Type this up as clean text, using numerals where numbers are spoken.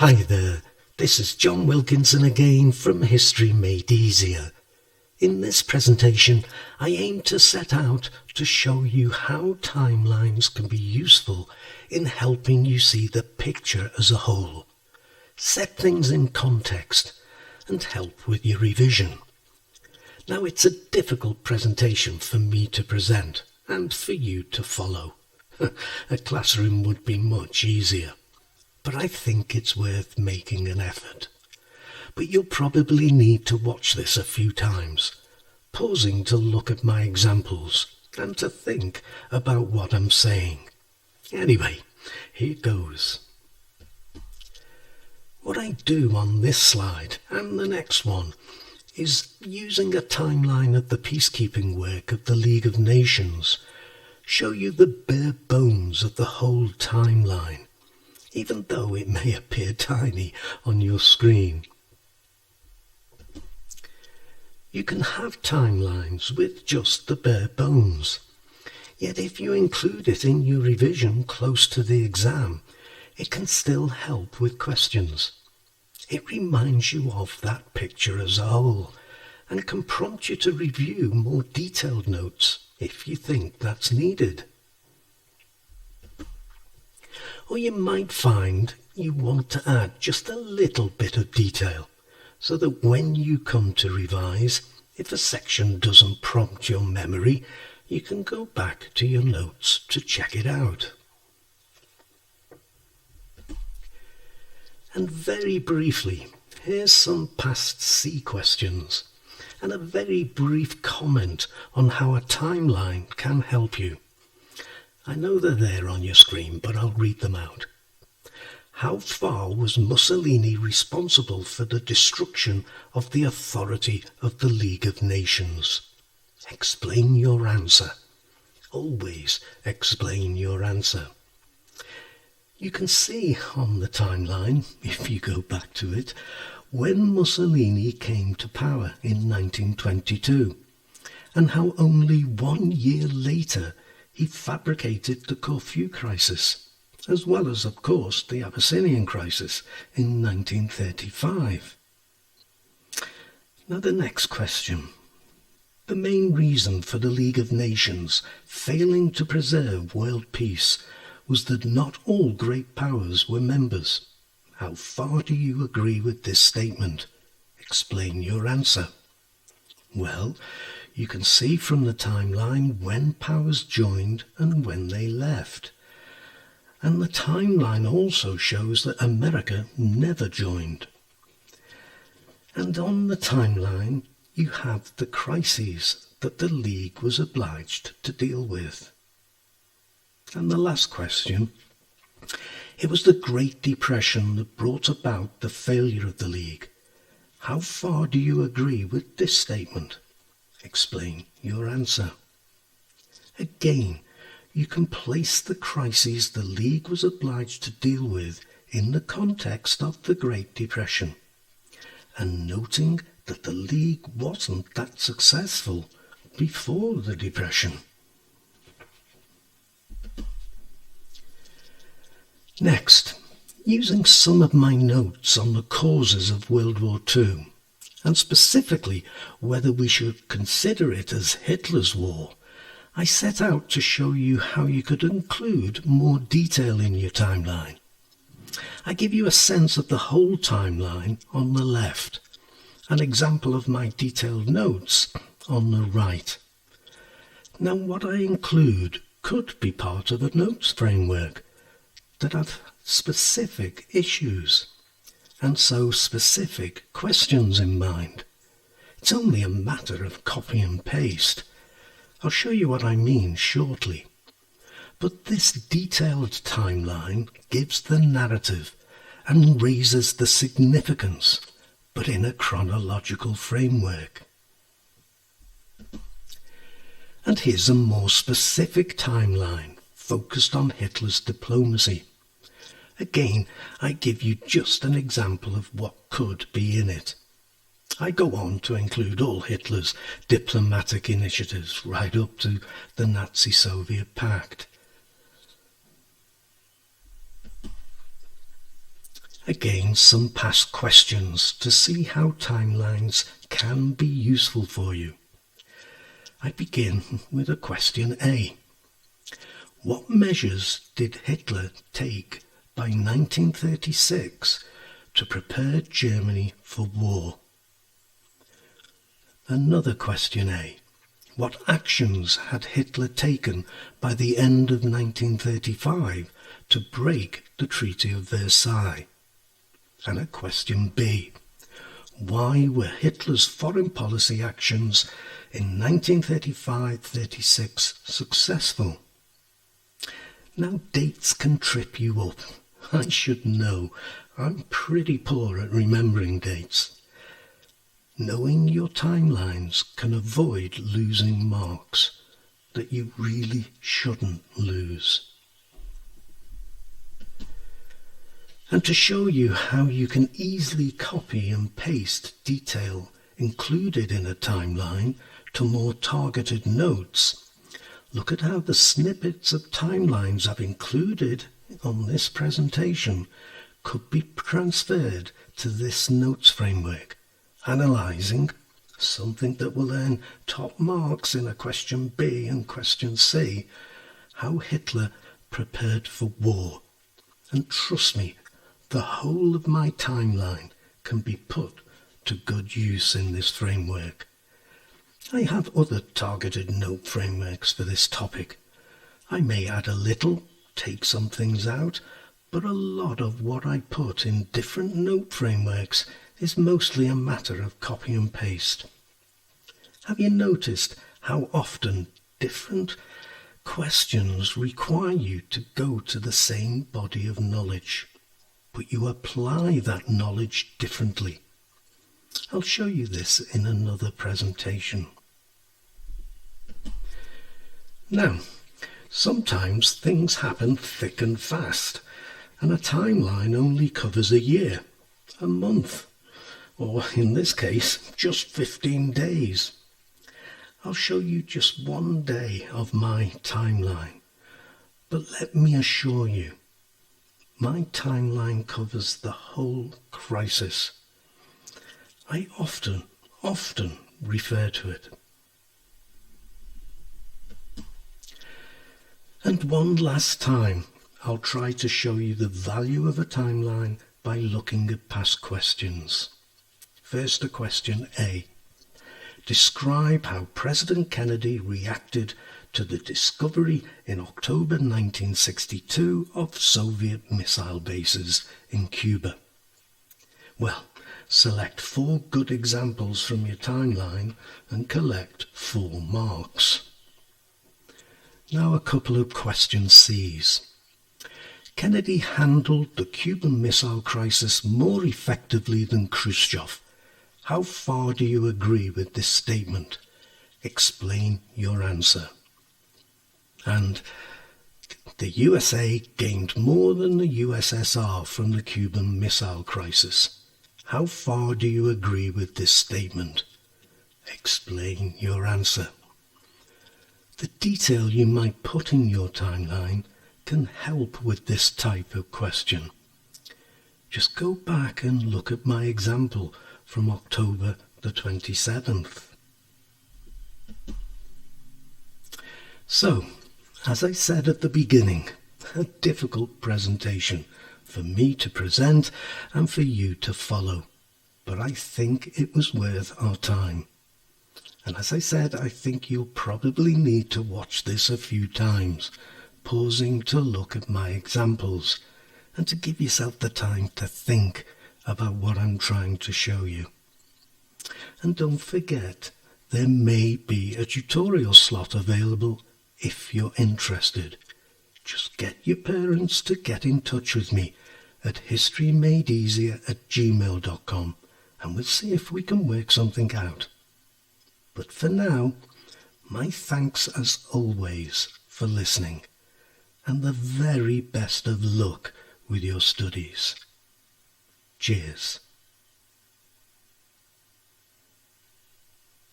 Hi there, this is John Wilkinson again from History Made Easier. In this presentation, I aim to set out to show you how timelines can be useful in helping you see the picture as a whole, set things in context, and help with your revision. Now, it's a difficult presentation for me to present and for you to follow. A classroom would be much easier, but I think it's worth making an effort. But you'll probably need to watch this a few times, pausing to look at my examples and to think about what I'm saying. Anyway, here goes. What I do on this slide and the next one is using a timeline of the peacekeeping work of the League of Nations, show you the bare bones of the whole timeline, even though it may appear tiny on your screen. You can have timelines with just the bare bones, yet if you include it in your revision close to the exam, it can still help with questions. It reminds you of that picture as a whole and can prompt you to review more detailed notes if you think that's needed. Or you might find you want to add just a little bit of detail so that when you come to revise, if a section doesn't prompt your memory, you can go back to your notes to check it out. And very briefly, here's some past C questions and a very brief comment on how a timeline can help you. I know they're there on your screen, but I'll read them out. How far was Mussolini responsible for the destruction of the authority of the League of Nations? Explain your answer. Always explain your answer. You can see on the timeline, if you go back to it, when Mussolini came to power in 1922, and how only 1 year later he fabricated the Corfu crisis, as well as, of course, the Abyssinian crisis in 1935. Now the next question. The main reason for the League of Nations failing to preserve world peace was that not all great powers were members. How far do you agree with this statement? Explain your answer. Well, you can see from the timeline when powers joined and when they left. And the timeline also shows that America never joined. And on the timeline, you have the crises that the League was obliged to deal with. And the last question. It was the Great Depression that brought about the failure of the League. How far do you agree with this statement? Explain your answer. Again, you can place the crises the League was obliged to deal with in the context of the Great Depression, and noting that the League wasn't that successful before the Depression. Next, using some of my notes on the causes of World War II, and specifically whether we should consider it as Hitler's war, I set out to show you how you could include more detail in your timeline. I give you a sense of the whole timeline on the left, an example of my detailed notes on the right. Now, what I include could be part of a notes framework that have specific issues and so specific questions in mind. It's only a matter of copy and paste. I'll show you what I mean shortly. But this detailed timeline gives the narrative and raises the significance, but in a chronological framework. And here's a more specific timeline focused on Hitler's diplomacy. Again, I give you just an example of what could be in it. I go on to include all Hitler's diplomatic initiatives right up to the Nazi-Soviet pact. Again, some past questions to see how timelines can be useful for you. I begin with a question A. What measures did Hitler take by 1936 to prepare Germany for war? Another question A. What actions had Hitler taken by the end of 1935 to break the Treaty of Versailles? And a question B. Why were Hitler's foreign policy actions in 1935-36 successful? Now, dates can trip you up. I should know. I'm pretty poor at remembering dates. Knowing your timelines can avoid losing marks that you really shouldn't lose. And to show you how you can easily copy and paste detail included in a timeline to more targeted notes, look at how the snippets of timelines I've included on this presentation could be transferred to this notes framework, analysing something that will earn top marks in a question B and question C, how Hitler prepared for war. And trust me, the whole of my timeline can be put to good use in this framework. I have other targeted note frameworks for this topic. I may add a little, take some things out, but a lot of what I put in different note frameworks is mostly a matter of copy and paste. Have you noticed how often different questions require you to go to the same body of knowledge, but you apply that knowledge differently? I'll show you this in another presentation. Now, sometimes things happen thick and fast, and a timeline only covers a year, a month, or in this case, just 15 days. I'll show you just one day of my timeline, but let me assure you, my timeline covers the whole crisis. I often refer to it. And one last time, I'll try to show you the value of a timeline by looking at past questions. First, a question A. Describe how President Kennedy reacted to the discovery in October 1962 of Soviet missile bases in Cuba. Well, select 4 good examples from your timeline and collect 4 marks. Now a couple of question C's. Kennedy handled the Cuban Missile Crisis more effectively than Khrushchev. How far do you agree with this statement? Explain your answer. And the USA gained more than the USSR from the Cuban Missile Crisis. How far do you agree with this statement? Explain your answer. The detail you might put in your timeline can help with this type of question. Just go back and look at my example from October the 27th. So, as I said at the beginning, a difficult presentation for me to present and for you to follow, but I think it was worth our time. And as I said, I think you'll probably need to watch this a few times, pausing to look at my examples and to give yourself the time to think about what I'm trying to show you. And don't forget, there may be a tutorial slot available if you're interested. Just get your parents to get in touch with me at historymadeeasier@gmail.com and we'll see if we can work something out. But for now, my thanks as always for listening, and the very best of luck with your studies. Cheers.